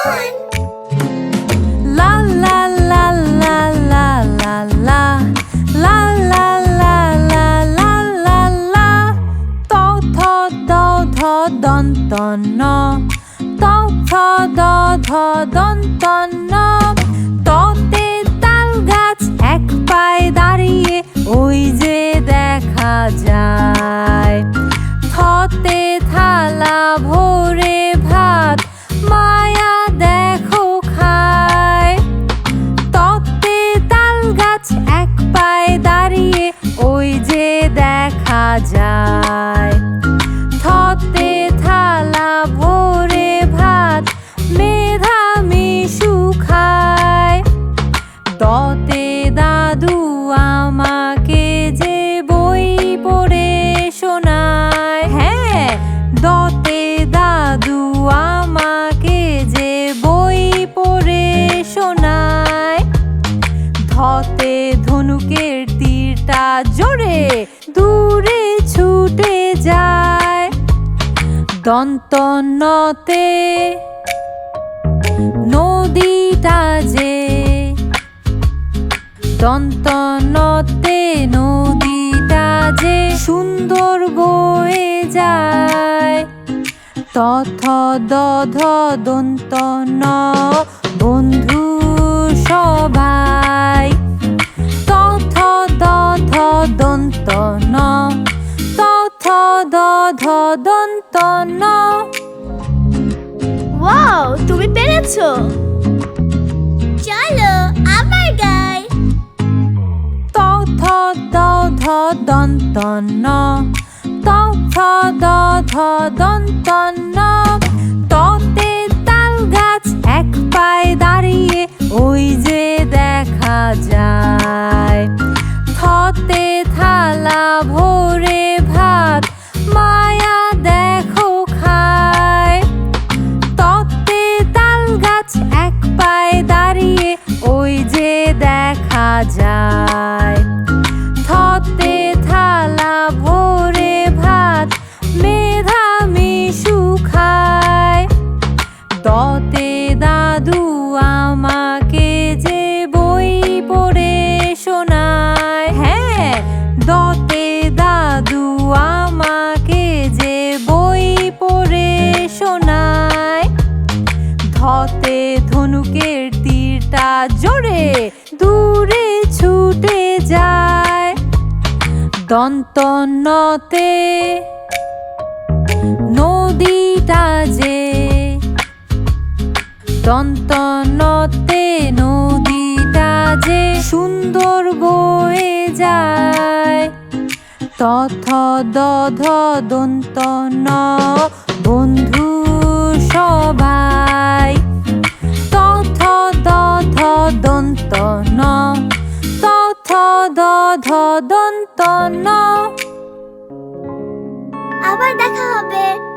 La la la la la la la. La la la la la la la. To tho do tho don ton no. To tho do tho don ton no. তোতে তাল গাছ এক পায়ে দাঁড়িয়ে ওই যে দেখা যায়। থতে থালা ভরে ভাত মায়া দেখো খায়। তোতে তাল গাছ এক পায়ে দাঁড়িয়ে ওই যে দেখা যায়। থতে থালা ভরে ভাত মেধা মিশু খায়। দতে দাদু আমাকে যে বই পড়ে শোনায়। হ্যাঁ, দতে দাদু আমাকে যে বই পড়ে শোনায়। ধতে ধনুকের তীরটা জোরে দূরে ছুটে যায়। দন্ত নতে নদীটা যে। দন্ত নতে নদীটা যে সুন্দর বয়ে যায়। তথ দধ দন্ত ন বন্ধু সবাই। তথ দধ দন্ত ন। তথ দধ দন্ত ন। ওয়াও, তুমি পেরেছো। চলো আবার গাই। তথ দধ দন্ত ন। তথ দধ দন্ত ন। ততে তাল গাছ এক পায়ে দাঁড়িয়ে ওই যে দেখা যায়। থতে থালা ভরে ভাত মায়া দেখো খায়। ততে তাল গাছ এক পায়ে দাঁড়িয়ে ওই যে দেখা যায়। থতে থালা ভরে ভাত মেধা মিশু খায়। দতে দাদু আমাকে যে বই পড়ে শোনায়। হ্যাঁ, দতে দাদু আমাকে যে বই পড়ে শোনায়। ধতে ধনুকের তীরটা জোরে দূরে ছুটে যায়। দন্ত নতে নদীটা যে। দন্ত নতে নদীটা যে সুন্দর বয়ে যায়। তথ দধ দন্ত ন বন্ধু সবাই। তথ দধ দন্ত ন। তথ দধ দন্ত ন। আবার দেখা হবে।